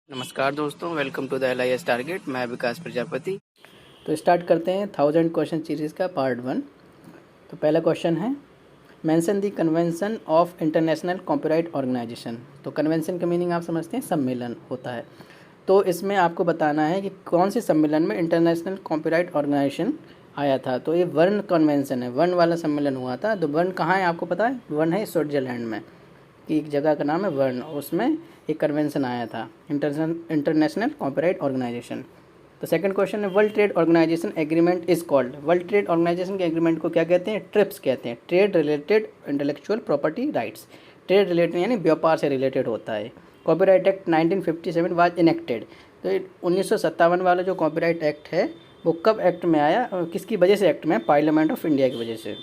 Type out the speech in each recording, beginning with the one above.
नमस्कार दोस्तों, welcome to the LIS target. मैं विकास प्रजापति। तो स्टार्ट करते हैं 1000 क्वेश्चन सीरीज़ का पार्ट 1। तो पहला क्वेश्चन है, mention the convention of international copyright organisation. तो कन्वेंशन का मीनिंग आप समझते हैं, सम्मेलन होता है। तो इसमें आपको बताना है कि कौन से सम्मेलन में इंटरनेशनल कॉपीराइट ऑर्गेनाइजेशन आया था। तो ये वर्न कन्वेंशन है, वर्न वाला सम्मेलन हुआ था। तो वर्न कहाँ है आपको पता है? वर्न है स्विट्जरलैंड में, कि एक जगह का नाम है वर्न, उसमें एक कन्वेंशन आया था, इंटरनेशनल कॉपीराइट ऑर्गेनाइजेशन। तो सेकंड क्वेश्चन है, World Trade Organization agreement is called. World Trade Organization के एग्रीमेंट को क्या कहते हैं? ट्रिप्स कहते हैं, trade related intellectual property rights. Trade related यानी व्यापार से रिलेटेड होता है। Copyright act 1957 was enacted. तो 1957 वाला जो कॉपीराइट एक्ट है वो कब एक्ट में आया और किसकी वजह से एक्ट में? पार्लियामेंट ऑफ इंडिया की वजह से।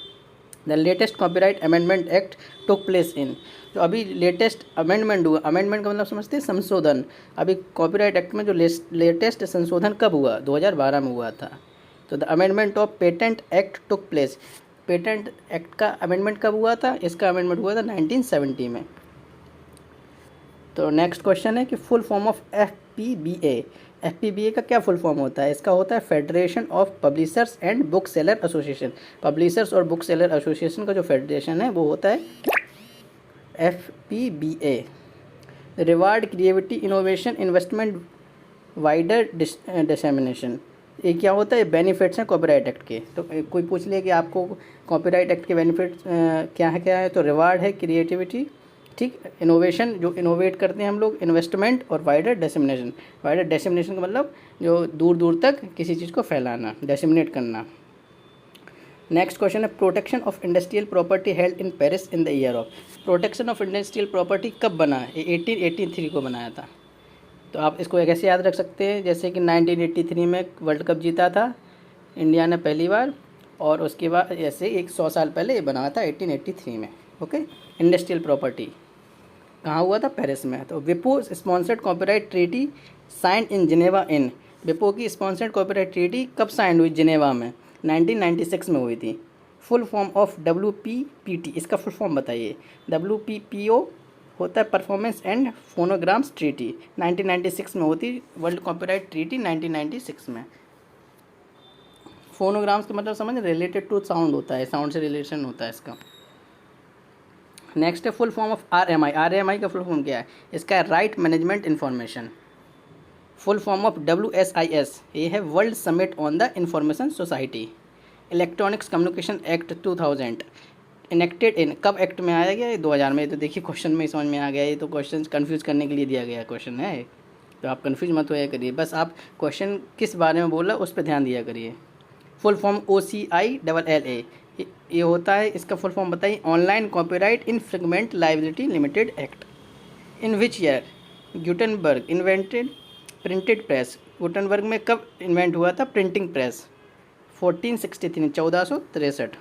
The latest copyright amendment act took place in. जो अभी लेटेस्ट अमेंडमेंट हुआ, अमेंडमेंट का मतलब समझते हैं संशोधन। अभी कॉपीराइट एक्ट में जो लेटेस्ट संशोधन कब हुआ? 2012 में हुआ था। तो the amendment of patent act took place. Patent act का अमेंडमेंट कब हुआ था? इसका अमेंडमेंट हुआ था 1970 में। तो नेक्स्ट क्वेश्चन है कि full form of FPBA। FPBA का क्या फुल फॉर्म होता है? इसका होता है federation of publishers and book seller association. Publishers और बुक सेलर एसोसिएशन का जो फेडरेशन है वो होता है FPBA। Reward creativity innovation investment wider dissemination. ये क्या होता है? बेनिफिट्स हैं कॉपीराइट एक्ट के। तो कोई पूछ ले कि आपको कॉपीराइट एक्ट के बेनिफिट्स क्या है? तो रिवार्ड है क्रिएटिविटी, ठीक, इनोवेशन जो इनोवेट करते हैं हम लोग, इन्वेस्टमेंट और वाइडर डिसेमिनेशन। वाइडर डिसेमिनेशन का मतलब जो दूर दूर तक किसी चीज़ को फैलाना, डिसेमिनेट करना। नेक्स्ट क्वेश्चन है, protection of industrial property held in Paris in the year of. Protection of industrial property कब बना है? 1883 को बनाया था। तो आप इसको कैसे याद रख सकते हैं? जैसे कि 1983 में वर्ल्ड कप जीता था इंडिया ने पहली बार, और उसके बाद ऐसे 100 साल पहले ये बना था 1883 में। ओके, इंडस्ट्रियल प्रॉपर्टी कहाँ हुआ था? पेरिस में। तो विपो sponsored copyright treaty sign in Geneva in. विपो की स्पॉन्सर्ड कॉपीराइट ट्रीटी कब साइन हुई? जिनेवा में 1996 में हुई थी। फुल फॉर्म ऑफ WPPT, इसका फुल फॉर्म बताइए। WPPO होता है परफॉर्मेंस एंड फोनोग्राम्स ट्रीटी, 1996 में होती वर्ल्ड कॉपीराइट ट्रीटी 1996 में। फोनोग्राम्स का मतलब समझ, रिलेटेड टू साउंड होता है, साउंड से रिलेशन होता है इसका। नेक्स्ट है full form of RMI। RMI का फुल फॉर्म क्या है? इसका है right management information. Full form of WSIS, ये है world summit on the information society. Electronics communication act 2000 enacted इन, कब एक्ट में आया गया? 2000 में। तो देखिए क्वेश्चन में समझ में आ गया, ये तो क्वेश्चन कन्फ्यूज़ करने के लिए दिया गया क्वेश्चन है, तो आप कन्फ्यूज मत होया करिए, बस आप क्वेश्चन किस बारे में बोला उस पर ध्यान दिया करिए। फुल फॉर्म OCILLA, ये होता है, इसका फुल फॉर्म बताइए, online copyright infringement liability limited act. In which year Gutenberg invented printed press. Gutenberg में कब इन्वेंट हुआ था प्रिंटिंग प्रेस? 1463, 1463।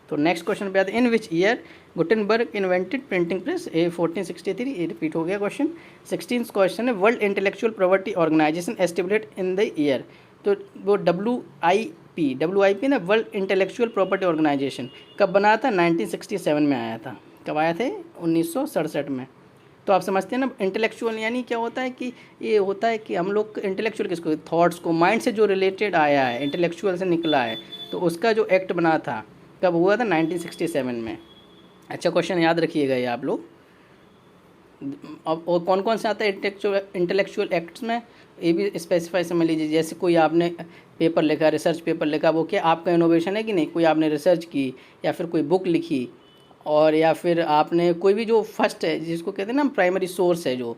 तो नेक्स्ट क्वेश्चन पे आते हैं, in which year Gutenberg invented printing press. ये 1463, ये रिपीट हो गया क्वेश्चन। 16th क्वेश्चन है, world intellectual property organisation established in the year. तो वो WIP ना, वर्ल्ड इंटेलेक्चुअल प्रॉपर्टी ऑर्गेनाइजेशन कब बना था? 1967 में आया था। कब आया थे? 1967 में। तो आप समझते हैं ना, इंटेलेक्चुअल यानी क्या होता है कि ये होता है कि हम लोग इंटेलेक्चुअल किसको? थॉट्स को, माइंड से जो रिलेटेड आया है, इंटेलेक्चुअल से निकला है, तो उसका जो एक्ट बना था कब हुआ था? 1967 में। अच्छा क्वेश्चन याद रखिएगा ये आप लोग। अब और कौन कौन से आता है इंटेलेक्चुअल एक्ट्स में, ये भी स्पेसिफाई समझ लीजिए। जैसे कोई आपने पेपर लिखा, रिसर्च पेपर लिखा, वो क्या आपका इनोवेशन है कि नहीं? कोई आपने रिसर्च की या फिर कोई बुक लिखी, और या फिर आपने कोई भी जो फर्स्ट है, जिसको कहते हैं ना प्राइमरी सोर्स है जो,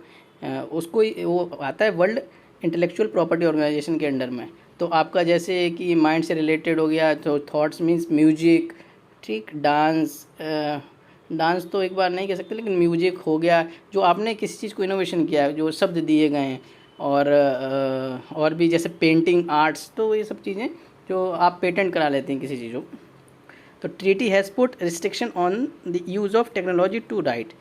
उसको वो आता है वर्ल्ड इंटेलेक्चुअल प्रॉपर्टी ऑर्गेनाइजेशन के अंडर में। तो आपका जैसे कि माइंड से रिलेटेड हो गया, तो थॉट्स मीन्स म्यूजिक, ठीक, डांस तो एक बार नहीं कह सकते, लेकिन म्यूजिक हो गया, जो आपने किसी चीज़ को इनोवेशन किया है, जो शब्द दिए गए हैं, और भी जैसे पेंटिंग, आर्ट्स, तो ये सब चीज़ें जो आप पेटेंट करा लेते हैं किसी चीज़ को। तो treaty has put restriction on the use of technology to write.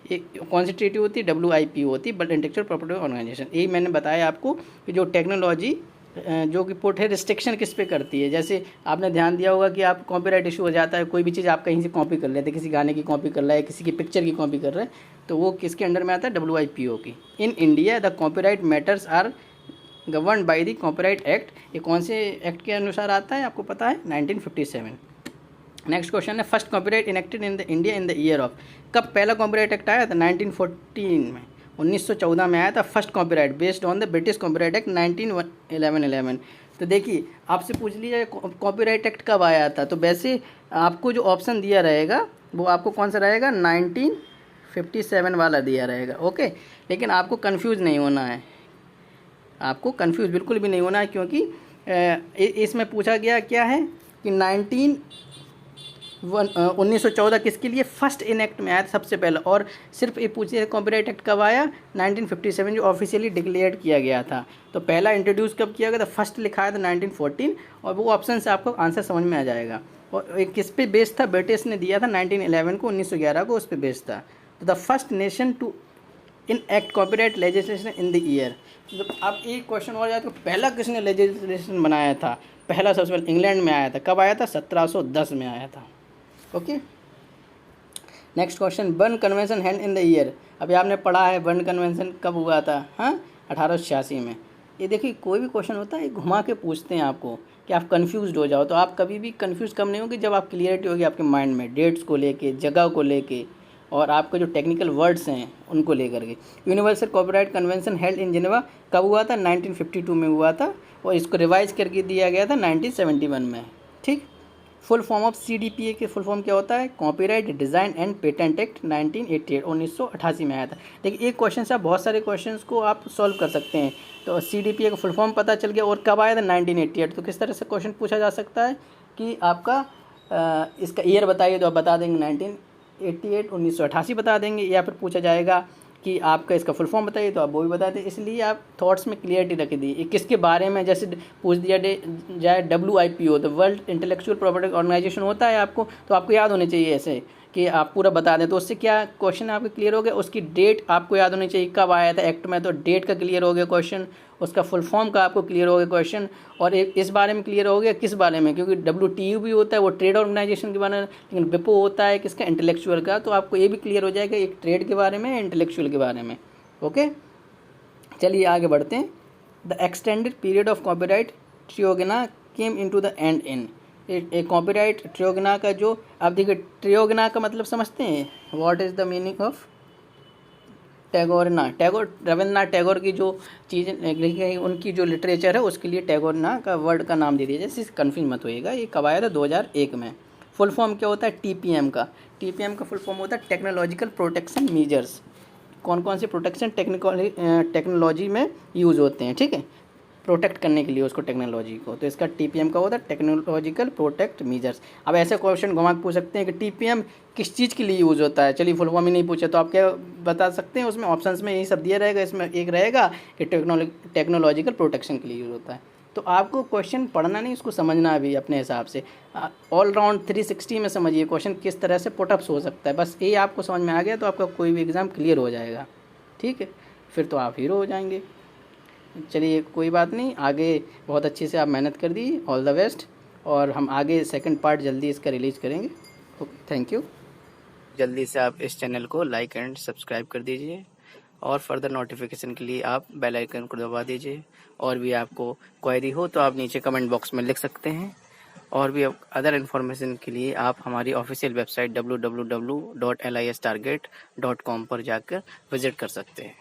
ये कौन सी ट्रीटी होती है? WIPO होती है, वर्ल्ड इंटेलेक्चुअल प्रॉपर्टी ऑर्गेनाइजेशन। यही मैंने बताया आपको कि जो टेक्नोलॉजी जो कि पुट है रिस्ट्रिक्शन किस पे करती है। जैसे आपने ध्यान दिया होगा कि आप कॉपीराइट इशू हो जाता है, कोई भी चीज़ आप कहीं से कॉपी कर लेते हैं, किसी गाने की कॉपी कर रहा है, किसी की पिक्चर की कॉपी कर रहे हैं, तो वो किसके अंडर में आता है, WIPO की। In India the copyright matters are govern by the copyright act. ये कौन से एक्ट के अनुसार आता है आपको पता है, 1957। नेक्स्ट क्वेश्चन है first copyright enacted in the India in the year of. कब पहला कॉपीराइट एक्ट आया था, 1914 में, 1914 में आया था first copyright based on the British copyright act 1911। तो देखिए आपसे पूछ लिया कॉपीराइट एक्ट कब आया था, तो वैसे आपको जो ऑप्शन दिया रहेगा वो आपको कौन सा रहेगा, 1957 वाला दिया रहेगा। ओके, लेकिन आपको कंफ्यूज नहीं होना है, आपको कंफ्यूज बिल्कुल भी नहीं होना है, क्योंकि इसमें पूछा गया क्या है कि 1914 किसके लिए, फर्स्ट इनेक्ट में आया था सबसे पहले। और सिर्फ ये पूछिए कॉपीराइट एक्ट कब आया, 1957 जो ऑफिशियली डिक्लेयर किया गया था। तो पहला इंट्रोड्यूस कब किया गया था, फर्स्ट लिखा है था 1914, और वो ऑप्शन से आपको आंसर समझ में आ जाएगा। और किस पे बेस्ड था, ब्रिटिश ने दिया था 1911 को, 1911 को उस पर बेस्ड था। तो the first nation to enact copyright legislation in the year. तो अब एक क्वेश्चन हो जाए तो पहला किसने लेजिस्लेशन बनाया था, पहला सबसे पहले इंग्लैंड में आया था। कब आया था, 1710 में आया था। Okay, next question burn convention hand in the year. अभी आपने पढ़ा है बर्न कन्वेंशन कब हुआ था, हाँ 1886 में। ये देखिए कोई भी क्वेश्चन होता है घुमा के पूछते हैं आपको कि आप कंफ्यूज हो जाओ, तो आप कभी भी कंफ्यूज कम नहीं होगी जब आप क्लियरिटी होगी आपके माइंड में, डेट्स को लेके, जगह को लेके, और आपके जो टेक्निकल वर्ड्स हैं उनको लेकर के। Universal copyright convention held in Geneva कब हुआ था, 1952 में हुआ था, और इसको रिवाइज करके दिया गया था 1971 में। ठीक, फुल फॉर्म ऑफ CDPA के फुल फॉर्म क्या होता है, copyright design and patent act 1988, 1988 में आया था। देखिए एक क्वेश्चन से आप बहुत सारे क्वेश्चंस को आप सॉल्व कर सकते हैं। तो CDPA का फुल फॉर्म पता चल गया, और कब आया था, 1988। तो किस तरह से क्वेश्चन पूछा जा सकता है कि आपका इसका ईयर बताइए, तो आप बता देंगे 1988, 1988 बता देंगे, या फिर पूछा जाएगा कि आपका इसका फुल फॉर्म बताइए, तो आप वो भी बता दें। इसलिए आप थॉट्स में क्लियरिटी रख दी किसके बारे में। जैसे पूछ दिया जाए WIPO, तो वर्ल्ड इंटेलेक्चुअल प्रॉपर्टी ऑर्गेनाइजेशन होता है आपको, तो आपको याद होने चाहिए ऐसे कि आप पूरा बता दें। तो उससे क्या क्वेश्चन आपके क्लियर हो गया, उसकी डेट आपको याद होनी चाहिए कब आया था एक्ट में, तो डेट का क्लियर हो गया क्वेश्चन, उसका फुल फॉर्म का आपको क्लियर हो गया क्वेश्चन, और इस बारे में क्लियर हो गया किस बारे में, क्योंकि WTO भी होता है वो ट्रेड ऑर्गेनाइजेशन के बारे में, लेकिन WIPO होता है किसका, इंटेलेक्चुअल का। तो आपको ये भी क्लियर हो जाएगा एक ट्रेड के बारे में, इंटेलेक्चुअल के बारे में। ओके, चलिए आगे बढ़ते हैं। The extended period of copyright ट्रियोगना came into the end in. Copyright ट्रियोगना का जो, आप देखिए ट्रियोगना का मतलब समझते हैं, what is the meaning of टैगोरना। रविन्द्रनाथ टैगोर की जो चीज़ें लिखी गई उनकी जो लिटरेचर है उसके लिए टैगोरना का वर्ड का नाम दे दिया, जैसे कंफ्यूज मत होइएगा। ये कब आया था, 2001 में। फुल फॉर्म क्या होता है, TPM का। TPM का फुल फॉर्म होता है टेक्नोलॉजिकल प्रोटेक्शन मीजर्स। कौन कौन से प्रोटेक्शन टेक्नोलॉजी में यूज़ होते हैं, ठीक है, प्रोटेक्ट करने के लिए उसको, टेक्नोलॉजी को। तो इसका TPM का होता है टेक्नोलॉजिकल प्रोटेक्ट मीजर्स। अब ऐसे क्वेश्चन घुमा के पूछ सकते हैं कि TPM किस चीज़ के लिए यूज़ होता है। चलिए फुल फॉर्म ही नहीं पूछे तो आप क्या बता सकते हैं, उसमें ऑप्शंस में यही सब दिया रहेगा। इसमें एक रहेगा कि टेक्नोलॉजिकल प्रोटेक्शन के लिए यूज़ होता है। तो आपको क्वेश्चन पढ़ना नहीं, उसको समझना भी अपने हिसाब से। ऑल राउंड 360 में समझिए क्वेश्चन किस तरह से पुटअप्स हो सकता है। बस ये आपको समझ में आ गया तो आपका कोई भी एग्ज़ाम क्लियर हो जाएगा, ठीक है, फिर तो आप हीरो हो जाएंगे। चलिए कोई बात नहीं, आगे बहुत अच्छे से आप मेहनत कर दी, ऑल द बेस्ट। और हम आगे सेकंड पार्ट जल्दी इसका रिलीज़ करेंगे। Okay, thank you. जल्दी से आप इस चैनल को लाइक एंड सब्सक्राइब कर दीजिए, और फर्दर नोटिफिकेशन के लिए आप बेल आइकन को दबा दीजिए। और भी आपको क्वेरी हो तो आप नीचे कमेंट बॉक्स में लिख सकते हैं। और भी अदर इन्फॉर्मेशन के लिए आप हमारी ऑफिशियल वेबसाइट www.listarget.com पर जाकर विजिट कर सकते हैं।